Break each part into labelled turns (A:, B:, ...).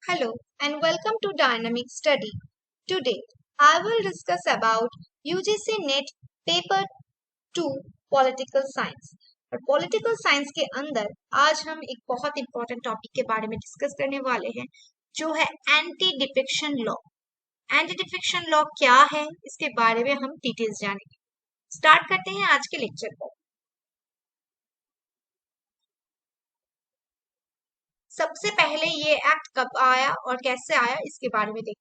A: Hello and welcome to Dynamic Study. Today I will discuss about UGC NET paper 2 political science. और political science के अंदर आज हम एक बहुत इंपॉर्टेंट टॉपिक के बारे में डिस्कस करने वाले हैं जो है anti defection law. Anti defection law क्या है इसके बारे में हम डिटेल्स जानेंगे। स्टार्ट करते हैं आज के लेक्चर को। सबसे पहले ये एक्ट कब आया और कैसे आया इसके बारे में देखते हैं।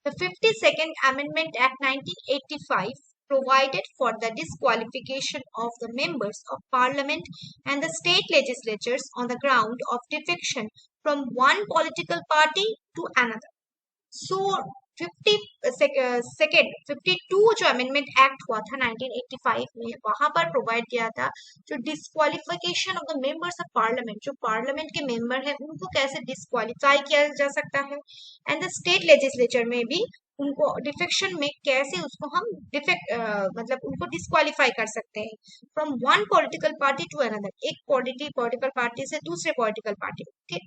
A: The 52nd Amendment Act 1985 provided for the disqualification of the members of parliament and the state legislatures on the ground of defection from one political party to another. So 52 जो अमेंडमेंट एक्ट हुआ था 1985 में, वहां पर provide किया था जो disqualification of the members of parliament, जो पार्लियामेंट के मेंबर है उनको कैसे डिस्क्वालीफाई किया जा सकता है, एंड द स्टेट लेजिस्लेचर में भी उनको डिफेक्शन में कैसे उसको हम मतलब उनको डिस्क्वालीफाई कर सकते हैं from one political party to another, एक पॉलिटिकल पार्टी से दूसरे political party. Okay,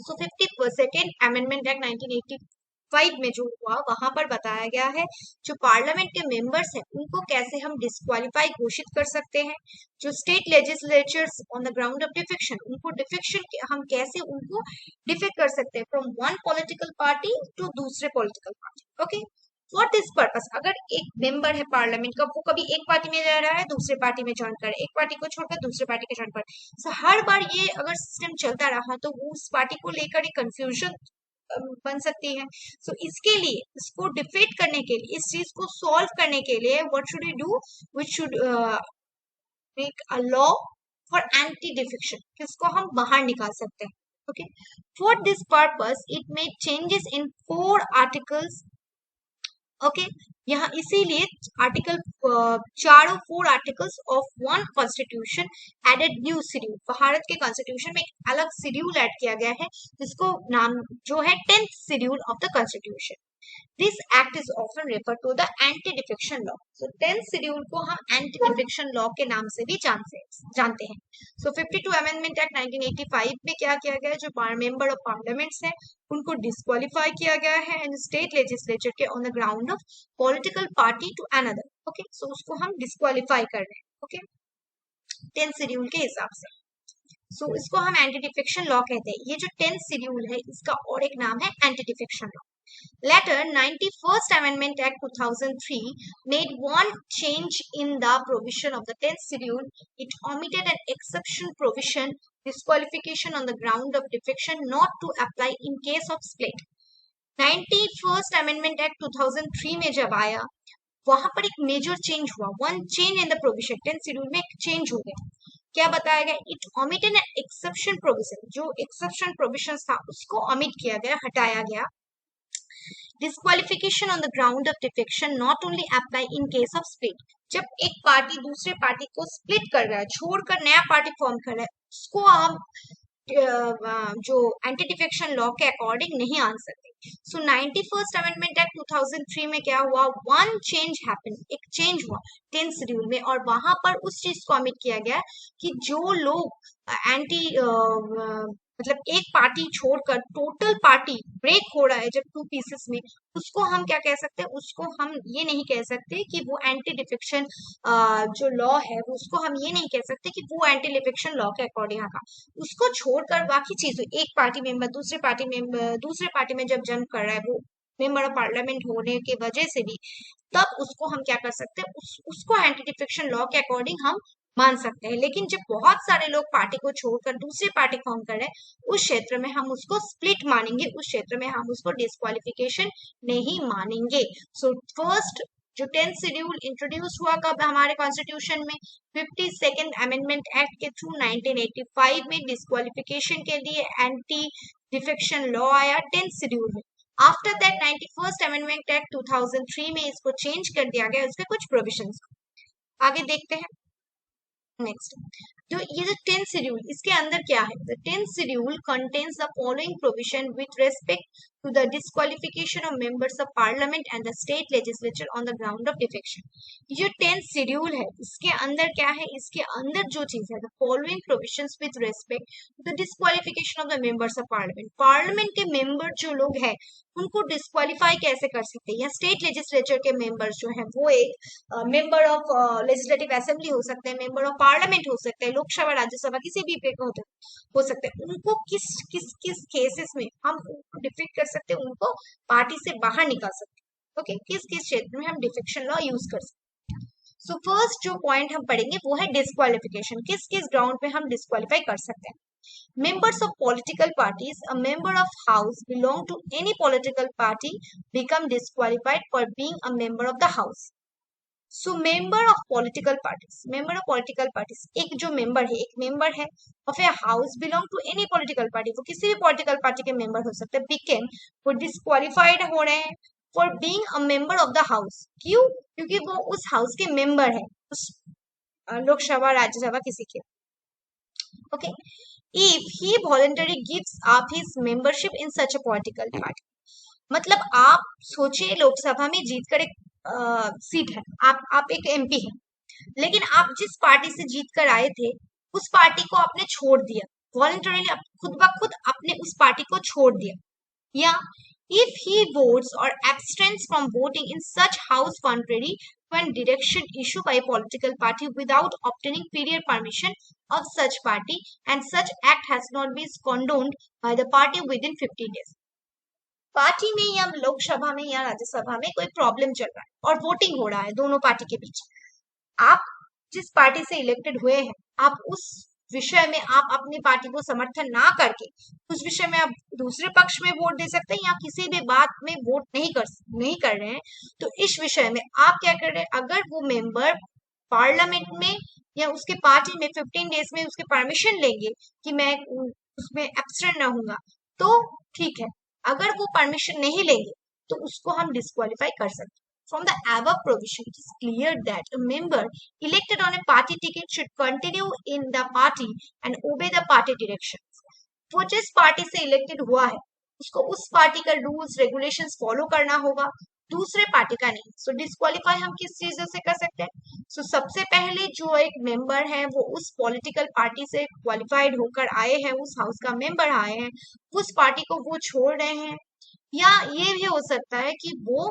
A: so 52nd amendment act 1985 में जो हुआ वहां पर बताया गया है जो पार्लियामेंट के मेंबर्स हैं उनको कैसे हम डिस्क्वालीफाई घोषित कर सकते हैं, जो state legislatures on the ground of defection, उनको डिफेक्शन हम कैसे उनको डिफेक्ट कर सकते हैं from one political party to दूसरे political party. Okay, for this purpose अगर एक मेंबर है पार्लियामेंट का, वो कभी एक पार्टी में रह रहा है दूसरे पार्टी में ज्वाइन करे, एक पार्टी को छोड़कर दूसरे पार्टी के ज्वाइन करे, सो हर बार ये अगर सिस्टम चलता रहा तो वो उस पार्टी को लेकर एक कंफ्यूजन बन सकती है। सो इसके लिए, इसको डिफेट करने के लिए, इस चीज को सॉल्व करने के लिए what should we do, we should make a law for anti defection, किसको हम बाहर निकाल सकते हैं। Okay, for this purpose it make changes in 4 articles. Okay, यहाँ इसीलिए आर्टिकल चारों 4 articles of one constitution added new schedule, Bharat के कॉन्स्टिट्यूशन में एक अलग शेड्यूल ऐड किया गया है जिसको नाम जो है 10th schedule of the constitution. This act is often refer to the anti defection law. So 10th schedule को हम एंटी डिफेक्शन लॉ के नाम से भी जानते हैं। सो 52 अमेंडमेंट एक्ट 1985 में क्या किया गया है, जो मेंबर ऑफ पार्लियामेंट्स है उनको डिस्क्वालीफाई किया गया है एंड स्टेट लेजिस्लेचर के on the ground of political party to another. Okay, so उसको हम डिस्क्वालीफाई कर रहे हैं। ओके, 10th शेड्यूल के हिसाब से। सो इसको हम एंटी डिफेक्शन लॉ कहते हैं। ये जो 10th शेड्यूल है इसका और एक नाम है anti defection law. Later, 91st Amendment Act 2003 made one change in the provision of the 10th schedule. It omitted an exception provision, disqualification on the ground of defection not to apply in case of split. 91st Amendment Act 2003 में जब आया वहां पर एक major change हुआ, one change in the provision, 10th schedule में एक change हो गया। क्या बताया गया, it omitted an exception provision, जो एक्सेप्शन प्रोविजन था उसको omit किया गया, हटाया गया। Disqualification on the ground of defection not only apply in case of split, जब एक पार्टी दूसरे पार्टी को स्प्लिट कर रहा है, छोड़कर नया पार्टी फॉर्म कर रहा है, उसको हम जो एंटी डिफेक्शन लॉ के अकॉर्डिंग नहीं आन सकते। सो 91st अमेंडमेंट एक्ट 2003 में क्या हुआ, वन चेंज हैपन, एक चेंज हुआ 10th शेड्यूल में, और वहां पर उस चीज को ऑमिट किया गया कि जो लोग एंटी मतलब एक पार्टी छोड़कर टोटल पार्टी ब्रेक हो रहा है जब 2 पीसेस में, उसको हम क्या कह सकते हैं, उसको हम ये नहीं कह सकते कि वो एंटी डिफेक्शन जो लॉ है वो उसको हम ये नहीं कह सकते कि वो एंटी डिफेक्शन लॉ के अकॉर्डिंग आगा। उसको छोड़कर बाकी चीजें, एक पार्टी मेंबर दूसरे पार्टी में जब जंप कर रहा है वो मेंबर ऑफ पार्लियामेंट होने की वजह से भी, तब उसको हम क्या कर सकते हैं, उसको एंटी डिफेक्शन लॉ के अकॉर्डिंग हम मान सकते हैं। लेकिन जब बहुत सारे लोग पार्टी को छोड़कर दूसरी पार्टी फॉर्म कर रहे हैं, उस क्षेत्र में हम उसको स्प्लिट मानेंगे, उस क्षेत्र में हम उसको डिस्क्वालिफिकेशन नहीं मानेंगे। सो फर्स्ट जो 10th शेड्यूल इंट्रोड्यूस हुआ कब हमारे कॉन्स्टिट्यूशन में, 52nd अमेंडमेंट एक्ट के थ्रू 1985 में डिस्क्वालिफिकेशन के लिए एंटी डिफेक्शन लॉ आया 10th शेड्यूल में। After that 91st amendment act 2003 में इसको चेंज कर दिया गया, उसके कुछ प्रोविजंस। आगे देखते हैं नेक्स्ट, तो ये जो 10th शेड्यूल, इसके अंदर क्या है, the 10th schedule contains the following provision with respect to the disqualification of members of parliament and the state legislature on the ground of defection. ये 10th शेड्यूल है, इसके अंदर क्या है, इसके अंदर जो चीज है, the following provisions with respect to the disqualification of the members of parliament. Parliament के मेंबर जो लोग हैं उनको डिस्क्वालीफाई कैसे कर सकते हैं, या स्टेट लेजिस्लेचर के मेंबर्स जो है वो एक मेंबर ऑफ लेजिस्लेटिव असेंबली हो सकते हैं, मेंबर ऑफ पार्लियामेंट हो सकते हैं, लोकसभा राज्यसभा किसी भी पे हो सकते हैं, उनको किस किस किस केसेस में हम उनको डिफीट कर सकते हैं, उनको पार्टी से बाहर निकाल सकते हैं। ओके, किस किस क्षेत्र में हम डिफेक्शन लॉ यूज कर सकते हैं। सो फर्स्ट जो पॉइंट हम पढ़ेंगे वो है डिस्क्वालिफिकेशन, किस किस ग्राउंड पे हम डिस्क्वालीफाई कर सकते हैं। Members of political parties, a member of house belong to any political party become disqualified for being a member of the house. So member of political parties, एक जो member है, एक member है of a house belong to any political party, वो किसी भी political party के member हो सकते हैं, became वो disqualified हो रहे हैं for being a member of the house. क्यों? क्योंकि वो उस house के member है, उस लोकसभा राज्यसभा किसी के। Okay. If he voluntarily gives up his membership in such a political party, मतलब आप सोचिए लोकसभा में जीतकर एक सीट है, आप एक एमपी है, लेकिन आप जिस पार्टी से जीत कर आए थे उस पार्टी को आपने छोड़ दिया, वॉलंटरीली खुद ब खुद अपने उस पार्टी को छोड़ दिया, या if he votes or abstains from voting in such house contrary to an direction issued by a political party without obtaining prior permission of such party and such act has not been condoned by the party within 15 days. Party में या लोकसभा में या राज्यसभा में कोई problem चल रहा है और वोटिंग हो रहा है दोनों पार्टी के बीच, आप जिस पार्टी से इलेक्टेड हुए हैं, आप उस विषय में आप अपनी पार्टी को समर्थन ना करके उस विषय में आप दूसरे पक्ष में वोट दे सकते हैं, या किसी भी बात में वोट नहीं कर रहे हैं, तो इस विषय में आप क्या कर रहे हैं, अगर वो मेंबर पार्लियामेंट में या उसके पार्टी में 15 डेज में उसके परमिशन लेंगे कि मैं उसमें एब्स्टेंट रहूंगा तो ठीक है, अगर वो परमिशन नहीं लेंगे तो उसको हम डिस्क्वालीफाई कर सकते हैं। From the above provision, it is clear that a member elected on a party ticket should continue in the party and obey the party directions. वो जिस पार्टी से इलेक्टेड हुआ है उसको उस पार्टी का रूल्स रेगुलेशंस फॉलो करना होगा, दूसरे पार्टी का नहीं। सो डिस्क्वालीफाई हम किस चीजों से कर सकते हैं? सो सबसे पहले जो एक मेंबर है वो उस पॉलिटिकल पार्टी से क्वालिफाइड होकर आए हैं, उस हाउस का मेंबर आए हैं, उस पार्टी को वो छोड़ रहे हैं, या ये भी हो सकता है कि वो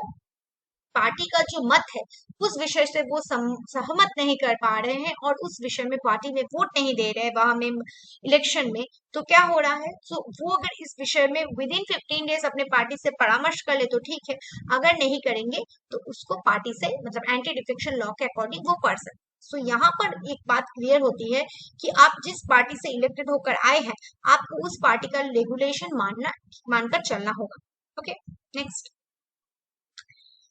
A: पार्टी का जो मत है उस विषय से वो सहमत नहीं कर पा रहे हैं और उस विषय में पार्टी में वोट नहीं दे रहे हैं वहां में इलेक्शन में, तो क्या हो रहा है, सो वो अगर इस विषय में विद इन 15 डेज अपने पार्टी से परामर्श कर ले तो ठीक है, अगर नहीं करेंगे तो उसको पार्टी से मतलब एंटी डिफेक्शन लॉ के अकॉर्डिंग वो कर सकते। सो यहाँ पर एक बात क्लियर होती है कि आप जिस पार्टी से इलेक्टेड होकर आए हैं आपको उस पार्टी का रेगुलेशन मानकर चलना होगा। ओके, नेक्स्ट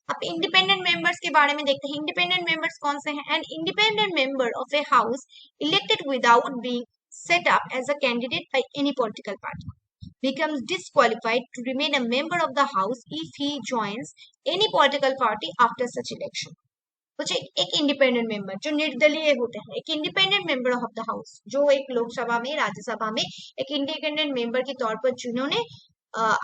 A: अब इंडिपेंडेंट मेंबर्स के बारे में देखते हैं। इंडिपेंडेंट मेंबर्स कौन से हैं? An independent member of a house elected without being set up as a candidate by any political party becomes disqualified to remain a member of the house if he joins any political party after such election. कुछ एक independent member जो निर्दलीय होते हैं, एक independent member of the house जो एक लोकसभा में राज्यसभा में एक इंडिपेंडेंट मेंबर के तौर पर जिन्होंने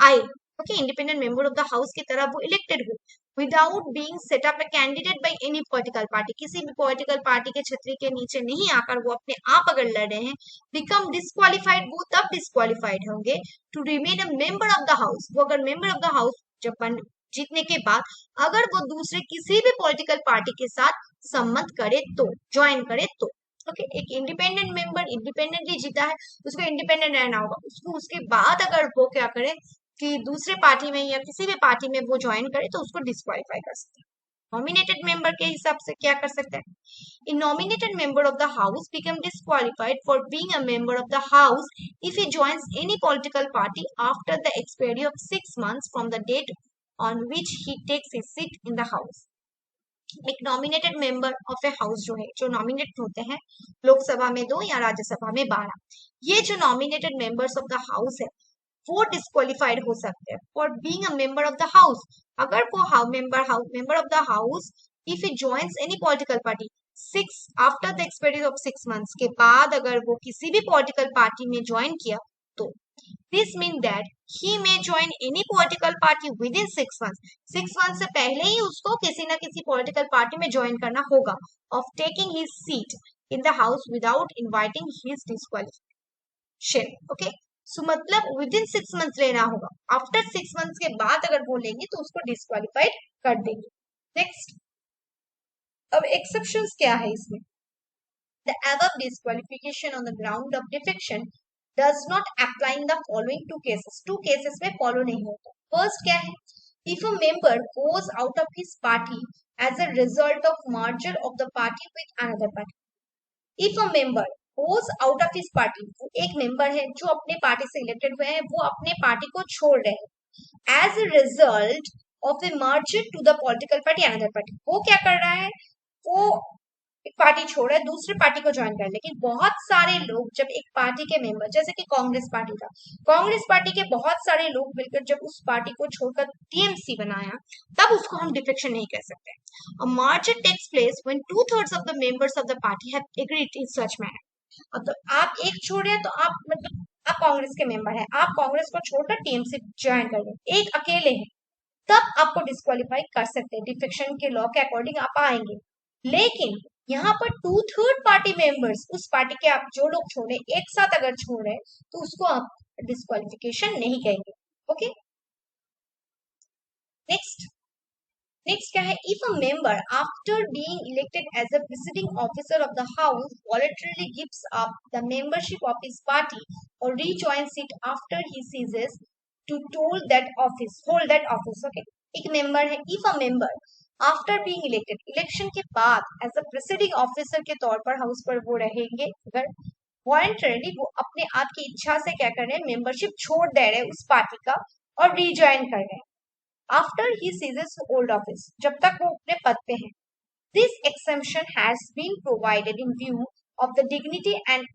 A: आए, okay, independent member of the house की तरह वो इलेक्टेड हुए without being set up a candidate by any political party, किसी भी पॉलिटिकल पार्टी के छतरी के नीचे नहीं आकर वो अपने आप अगर लड़ रहे हैं, बिकम डिस्क्वालिफाइड, वो तब डिस्क्वालिफाइड होंगे to remain a member of the house, वो अगर मेंबर ऑफ द हाउस जब जीतने के बाद अगर वो दूसरे किसी भी पॉलिटिकल पार्टी के साथ सम्मत करे तो, ज्वाइन करे तो। ओके, एक इंडिपेंडेंट मेंबर इंडिपेंडेंटली जीता है, उसको इंडिपेंडेंट रहना होगा, उसको उसके बाद अगर वो क्या करे कि दूसरे पार्टी में या किसी भी पार्टी में वो ज्वाइन करे तो उसको डिस्क्वालीफाई कर सकते हैं। नॉमिनेटेड मेंबर के हिसाब से क्या कर सकते हैं? A nominated member of the house become disqualified for being a member of the house if he joins any political party after the expiry of 6 months from the date on which he takes his seat in the house. एक nominated member of a house जो है, जो nominate होते हैं लोकसभा में 2 या राज्यसभा में 12, ये जो nominated members of the house है वो डिस्क्वालिफाइड हो सकते हैं for being a member of the house, अगर वो member of the house if he joins any political party 6 after the expiry of 6 months के बाद अगर वो किसी भी पॉलिटिकल पार्टी में ज्वाइन किया तो This means that he may join any political party within 6 months. 6 months से पहले ही उसको किसी ना किसी political party में join करना होगा of taking his seat in the house without inviting his disqualification. Okay, so मतलब within 6 months लेना होगा. After 6 months के बाद अगर बोलेंगे तो उसको disqualified कर देंगे. Next, अब exceptions क्या है इसमें? The above disqualification on the ground of defection does not apply in the following two cases. Two cases में follow नहीं होता. First क्या है? If a member goes out of his party as a result of merger of the party with another party. If a member goes out of his party, वो एक member है जो अपने पार्टी से इलेक्टेड हुए हैं, वो अपने पार्टी को छोड़ रहे हैं as a result of a merger to the political party another party. वो क्या कर रहा है? वो एक पार्टी छोड़ है दूसरी पार्टी को ज्वाइन कर. लेकिन बहुत सारे लोग जब एक पार्टी के मेंबर, जैसे कि कांग्रेस पार्टी था, कांग्रेस पार्टी के बहुत सारे लोग मिलकर जब उस पार्टी को छोड़कर टीएमसी बनाया, तब उसको हम डिफेक्शन नहीं कह सकते. A merger takes place when 2/3 of the members of the party have agreed in such manner. अब तो आप एक छोड़ रहे हैं तो आप मतलब आप कांग्रेस के मेंबर हैं, आप कांग्रेस को छोड़कर टीएमसी ज्वाइन कर रहे हैं, एक अकेले हैं, तब आपको डिस्क्वालीफाई कर सकते हैं. डिफेक्शन के लॉ के अकॉर्डिंग आप आएंगे. लेकिन यहाँ पर 2/3 पार्टी मेंबर्स, उस पार्टी के आप जो लोग छोड़े एक साथ अगर छोड़े तो उसको आप डिस्क्वालिफिकेशन नहीं कहेंगे. ओके, नेक्स्ट क्या है? If a member after being elected as a presiding officer of the house voluntarily gives up the membership of his party और rejoins it after he ceases to hold that office. Okay, एक member है, if a member after being elected, election के बाद as a presiding officer के तौर पर house पर वो रहेंगे, अगर वॉलंटरली वो अपने आप की इच्छा से क्या कर रहे हैं, मेंबरशिप छोड़ दे रहे हैं उस पार्टी का और रीज्वाइन कर रहे हैं after he ceases hold office, जब तक वो अपने पद पे हैं. This exemption has been provided in view of the dignity and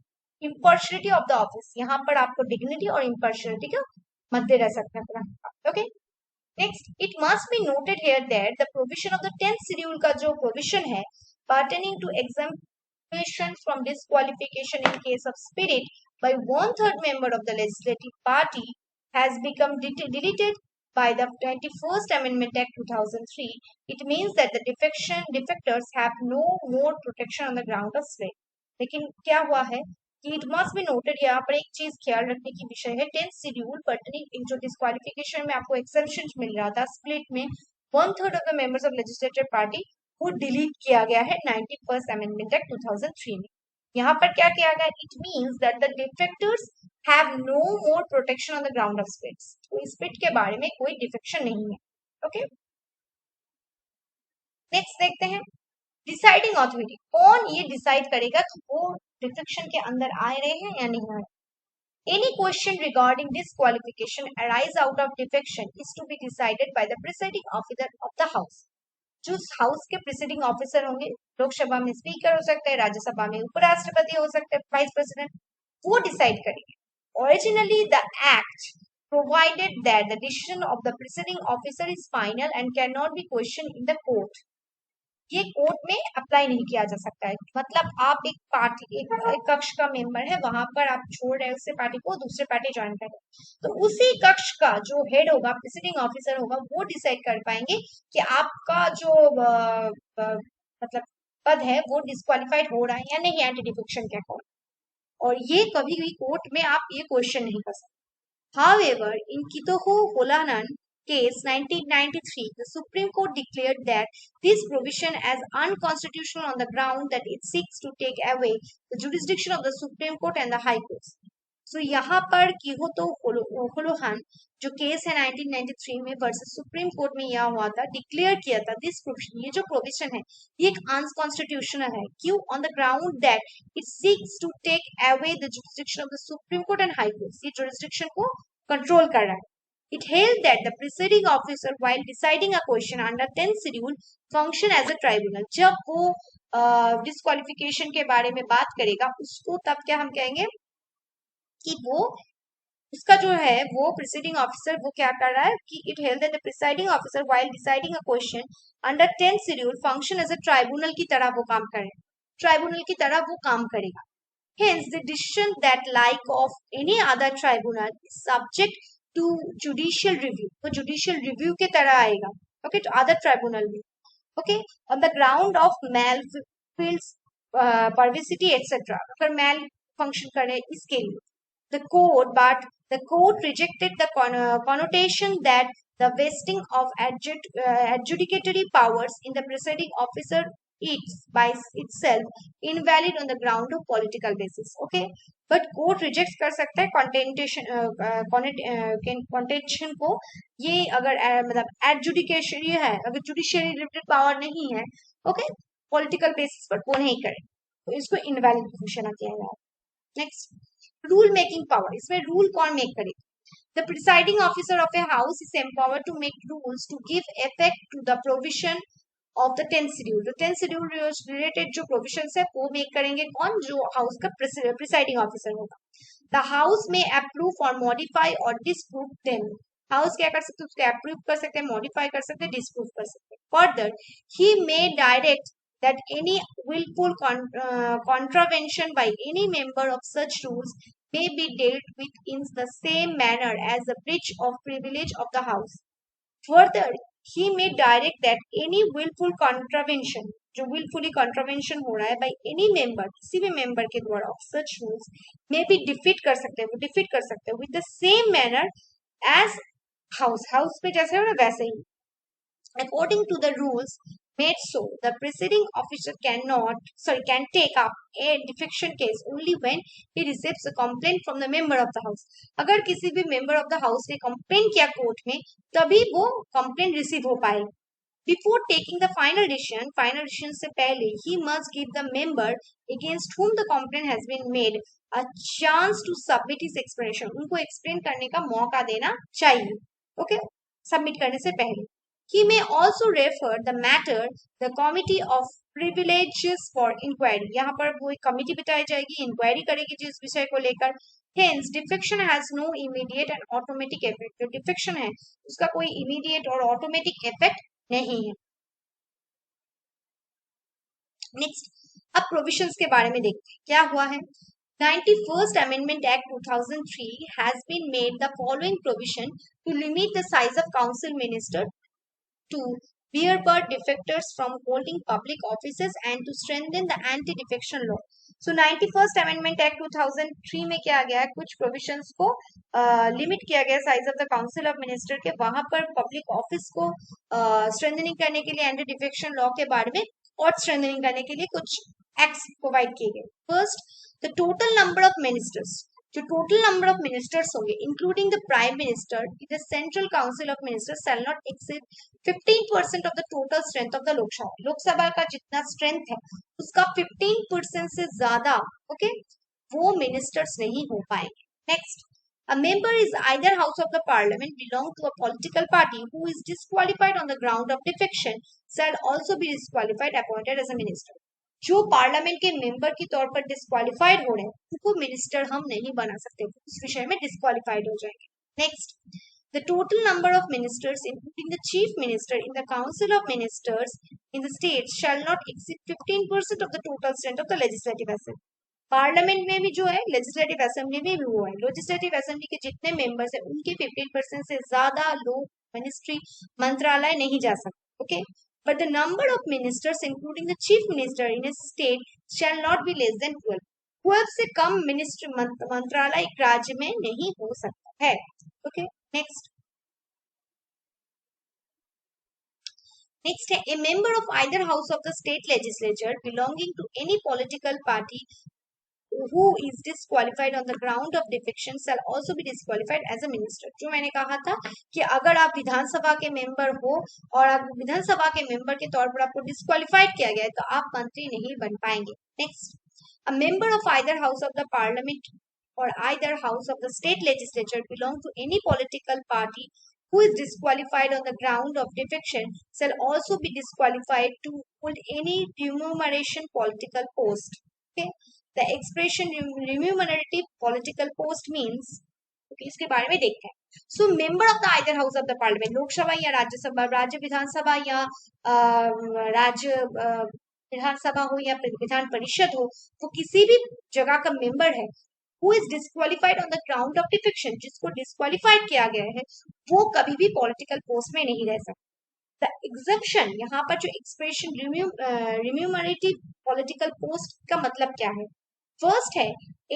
A: impartiality of the office. यहाँ पर आपको डिग्निटी और इम्पार्शियलिटी का मध्य रह सकता है. Okay, next, it must be noted here that the provision of the 10th schedule का जो प्रोविजन है pertaining to exemption from disqualification in case of spirit by 1/3 member of the legislative party has become deleted by the 21st Amendment Act 2003. It means that the defectors have no more protection on the ground of spirit. लेकिन क्या हुआ है कि it must be noted, यहाँ पर एक चीज ख्याल रखने की विषय है, 10th शेड्यूल पर्टनिंग जो डिस्क्वालिफिकेशन में आपको एक्सेप्शन मिल रहा था स्प्लिट में 1/3 of the members of legislative party, वो डिलीट किया गया है 91st अमेंडमेंट एक्ट 2003 में. यहाँ पर क्या किया गया? It means that the defectors have no more protection on the ground of splits. तो स्प्लिट के बारे में कोई डिफेक्शन नहीं है. ओके, नेक्स्ट देखते हैं डिसाइडिंग ऑथोरिटी. कौन ये डिसाइड करेगा कि वो डिफेक्शन के अंदर आ रहे हैं या नहीं आ रहे? Any question regarding disqualification arise out of defection is to be decided by the presiding officer of the house. जो हाउस के प्रिसाइडिंग ऑफिसर होंगे, लोकसभा में स्पीकर हो सकते हैं, राज्यसभा में उपराष्ट्रपति हो सकते हैं, वाइस प्रेसिडेंट, वो डिसाइड करेंगे. Originally the act provided that the decision of the presiding officer is final and cannot be questioned in the court. ये कोर्ट में अप्लाई नहीं किया जा सकता है. मतलब आप एक पार्टी एक कक्ष का मेंबर है, वहां पर आप छोड़ रहे हैं उससे पार्टी को, दूसरे पार्टी ज्वाइन कर रहे हैं, तो उसी कक्ष का जो हेड होगा, प्रिसाइडिंग ऑफिसर होगा, वो डिसाइड कर पाएंगे कि आपका जो मतलब पद है वो डिस्क्वालिफाइड हो रहा है या नहीं एंटी डिफेक्शन के अकॉर्डिंग. और ये कभी भी कोर्ट में आप ये क्वेश्चन नहीं कर सकते. However, in Kitoho Holanan case 1993, the Supreme Court declared that this provision as unconstitutional on the ground that it seeks to take away the jurisdiction of the Supreme Court and the High Courts. So यहाँ पर किहोतो होलोहान जो case है 1993 में versus supreme court में यह हुआ था, declare किया था दिस प्रोविजन, ये जो प्रोविजन है ये एक अनकॉन्स्टिट्यूशनल है. क्यों? On the ground that it seeks to take away the jurisdiction of the supreme court and high court. ये जुरिस्डिक्शन को कंट्रोल कर रहा है. It held that the presiding officer, while deciding a question under 10th schedule, function as a tribunal. जब वो disqualification के बारे में बात करेगा उसको तब क्या हम कहेंगे कि वो उसका जो है वो प्रिसाइडिंग ऑफिसर वो क्या कर रहा है कि it held that the presiding officer while deciding a question under 10th schedule function as a tribunal की तरह वो काम करे, ट्राइब्यूनल की तरह वो काम करेगा. Hence, the decision that, like of any other tribunal, is subject to judicial review. तो judicial review के तरह आएगा, okay, to other tribunal में, okay, on the ground of malfeasance, perversity, etc. अगर mal function करे इसके लिए, the court rejected the connotation that the vesting of adjudicatory powers in the presiding officer is by itself invalid on the ground of political basis. Okay, but court rejects कर सकता है contention को, ये अगर मतलब adjudication ये है, अगर judiciary related power नहीं है, okay, political basis पर वो नहीं करे, तो इसको invalid घोषणा किया गया. Next, rule making power. इसमें rule कौन make करेगा? The presiding officer of a house is empowered to make rules to give effect to the provision of the 10th schedule. तो 10th schedule related जो provisions है वो make करेंगे कौन? जो house का presiding officer होगा. The house may approve or modify or disapprove them. House क्या कर सकते हैं? उसको approve कर सकते हैं, modify कर सकते हैं, disapprove कर सकते हैं. Further, he may direct that any willful contravention by any member of such rules may be dealt with in the same manner as the breach of privilege of the house. Further, he may direct that any willful contravention, जो willfully contravention हो रहा है by any member, किसी भी member के द्वारा of such rules may be defeat कर सकते हैं, वो defeat कर सकते हैं with the same manner as house पे जैसे है ना वैसे ही. According to the rules made so, the presiding officer can take up a defection case only when he receives a complaint from the member of the house. अगर किसी भी member of the house ने complaint किया court में, तभी वो complaint receive हो पाएगी. Before taking the final decision से पहले, he must give the member against whom the complaint has been made a chance to submit his explanation. उनको explain करने का मौका देना चाहिए. Okay, submit करने से पहले. He may also refer the matter the committee of privileges for inquiry. यहाँ पर वो एक committee बताई जाएगी, inquiry करेगी जिस विषय को लेकर. Hence, defection has no immediate and automatic effect. जो defection है, उसका कोई immediate और automatic effect नहीं है. Next, अब provisions के बारे में देखते हैं क्या हुआ है. 91st Amendment Act 2003 has been made the following provision to limit the size of council minister to bear defectors from holding public offices and to strengthen the anti-defection law. So 91st Amendment Act 2003 में क्या गया है, कुछ provisions को limit किया गया size of the council of minister के, वहां पर पब्लिक ऑफिस को स्ट्रेंथनिंग करने के लिए एंटी डिफेक्शन लॉ के बारे में और स्ट्रेंथनिंग करने के लिए कुछ एक्ट्स प्रोवाइड किए गए. First, the total number of ministers, जो टोटल नंबर ऑफ मिनिस्टर्स होंगे including the prime minister in the central council of ministers shall not exceed 15% of the total strength of the Lok Sabha. Lok Sabha का जितना strength है उसका 15% से ज्यादा, ओके, वो ministers नहीं हो पाएंगे. Next, a member is either house of the parliament belong to a political party who is disqualified on the ground of defection shall also be disqualified appointed as a minister. जो parliament के member के तौर पर disqualified हो रहे हैं उनको minister हम नहीं बना सकते, उस विषय में डिस्क्वालिफाइड हो जाएंगे. Next, the total number of ministers including the chief minister in the council of ministers in the state shall not exceed 15% of the total strength of the legislative assembly. Parliament में भी जो है, legislative assembly में भी वो है, legislative assembly के जितने मेंबर्स हैं उनके 15% से ज्यादा लोग मिनिस्ट्री मंत्रालय नहीं जा सकते. Okay, but the number of ministers including the chief minister in a state shall not be less than 12. 12 से कम मिनिस्टर मंत्रालय एक राज्य में नहीं हो सकता है. ओके, नेक्स्ट है, a member of either house of the state legislature belonging to any political party who is disqualified on the ground of defection shall also be disqualified as a minister. जो मैंने कहा था कि अगर आप विधानसभा के member हो और आप विधानसभा के मेंबर के तौर पर आपको डिस्क्वालिफाइड किया गया है तो आप मंत्री नहीं बन पाएंगे. Next, a member of either house of the parliament or either house of the state legislature belong to any political party who is disqualified on the ground of defection shall also be disqualified to hold any remuneration political post. Okay, the expression remunerative political post means, okay, इसके बारे में देखते हैं. So member of the either house of the parliament, Lok Sabha या राज्यसभा, राज्य विधानसभा या राज्य विधानसभा हो या विधान परिषद हो, वो किसी भी जगह का मेंबर है who is disqualified on the ground of defection, जिसको डिस्क्वालीफाइड किया गया है, वो कभी भी पॉलिटिकल पोस्ट में नहीं रह सकता। द एग्जेप्शन, यहाँ पर जो एक्सप्रेशन रिम्यूमरेटिव पॉलिटिकल पोस्ट का मतलब क्या है? फर्स्ट है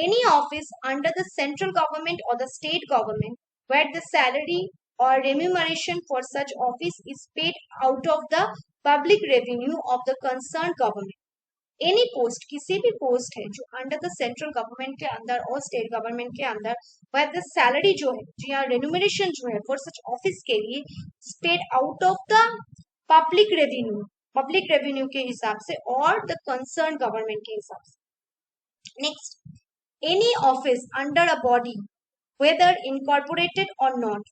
A: any office under the central government और the state government where the salary or remuneration for such office is paid out of the public revenue of the concerned government। Any post, किसी भी post है जो under the central government के अंदर और state government के अंदर, वह द सैलरी जो है, जी हाँ, रेन्यूमरेशन जो है फॉर सच ऑफिस के लिए paid out of the public revenue के हिसाब से और द कंसर्न गवर्नमेंट के हिसाब से। Next, any office under a body weather incorporated और नॉट,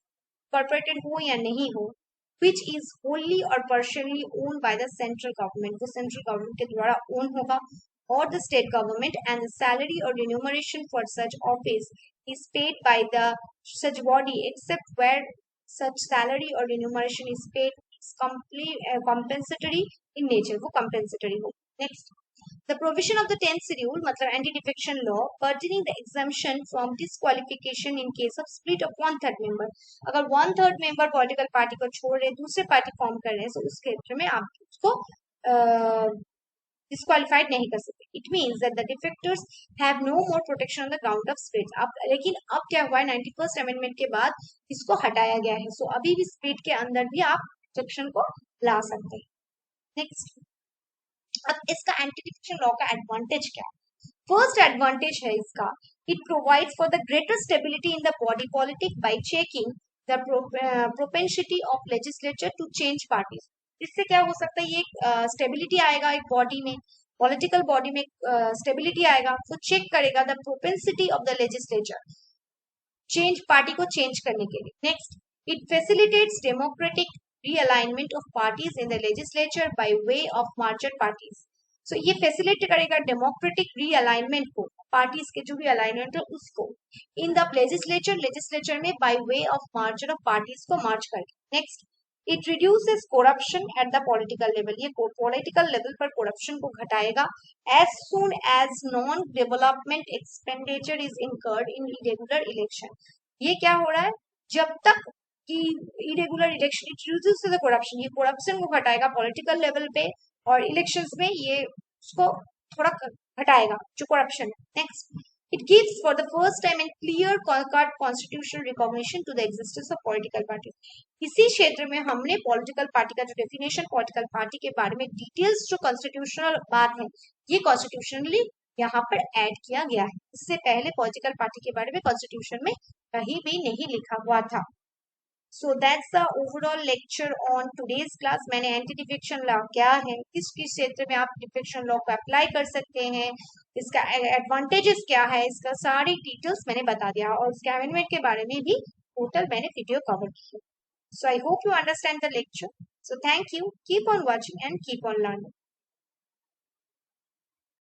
A: कॉर्पोरेटेड हो या नहीं हो, which is wholly or partially owned by the central government, वो central government के द्वारा own होगा, or the state government, and the salary or remuneration for such office is paid by the such body except where such salary or remuneration is paid is compensatory in nature, वो compensatory हो। Next, the provision of the 10th schedule, मतलब anti-defection law, pertaining the exemption from disqualification in case of split of 1/3 member, अगर 1/3 member political party को छोड़ रहे दूसरे party form कर रहे हैं, तो उस क्षेत्र में आप उसको डिस्क्वालिफाइड नहीं कर सकते। It means that the defectors have no more protection on the ground of split. अब लेकिन अब क्या हुआ है, 91st अमेंडमेंट के बाद इसको हटाया गया है, सो अभी भी स्प्लिट के अंदर भी आप प्रोटेक्शन को ला सकते हैं। नेक्स्ट, अब इसका एंटी डिफेक्शन लॉ का एडवांटेज क्या है? फर्स्ट एडवांटेज है इसका, it provides for the greater stability in the body politic by checking the propensity of legislature to change parties. इससे क्या हो सकता है, ये स्टेबिलिटी आएगा एक बॉडी में, पॉलिटिकल बॉडी में स्टेबिलिटी आएगा, वो चेक करेगा the propensity of the legislature change, party को चेंज करने के लिए। Next, it facilitates democratic realignment of parties in the legislature by way of merger parties। so ये फैसिलिटेट करेगा डेमोक्रेटिक रीअलाइनमेंट को, पार्टीज के जो भी अलाइनमेंट है उसको, इन द लेजिस्लेचर में by way of merger of parties को मर्ज करके। Next, it reduces corruption at the political level, ये पॉलिटिकल लेवल पर करप्शन को घटाएगा। As soon as non development expenditure is incurred in irregular election, ये क्या हो रहा है, जब तक कि irregular election, it reduces the corruption, ये करप्शन को घटाएगा पॉलिटिकल लेवल पे, और इलेक्शंस में ये उसको थोड़ा घटाएगा जो करप्शन है। Next, it gives for the first time and clear cut constitutional recognition to the existence of political party. इसी क्षेत्र में हमने पॉलिटिकल पार्टी का जो डेफिनेशन पॉलिटिकल पार्टी के बारे में डिटेल्स जो कॉन्स्टिट्यूशनल बात है, ये कॉन्स्टिट्यूशनली यहाँ पर ऐड किया गया है। इससे पहले पॉलिटिकल पार्टी के बारे में कॉन्स्टिट्यूशन में कहीं भी नहीं लिखा हुआ था। So that's the overall lecture on today's class। मैंने एंटी डिफेक्शन लॉ क्या है, किस किस क्षेत्र में आप डिफेक्शन लॉ को अप्लाई कर सकते हैं, इसका एडवांटेजेस क्या है, इसका सारी डिटेल्स मैंने बता दिया, और इसके अमेंडमेंट के बारे में भी टोटल मैंने वीडियो कवर की है। So I hope you understand the lecture। So thank you, keep on watching and keep on learning।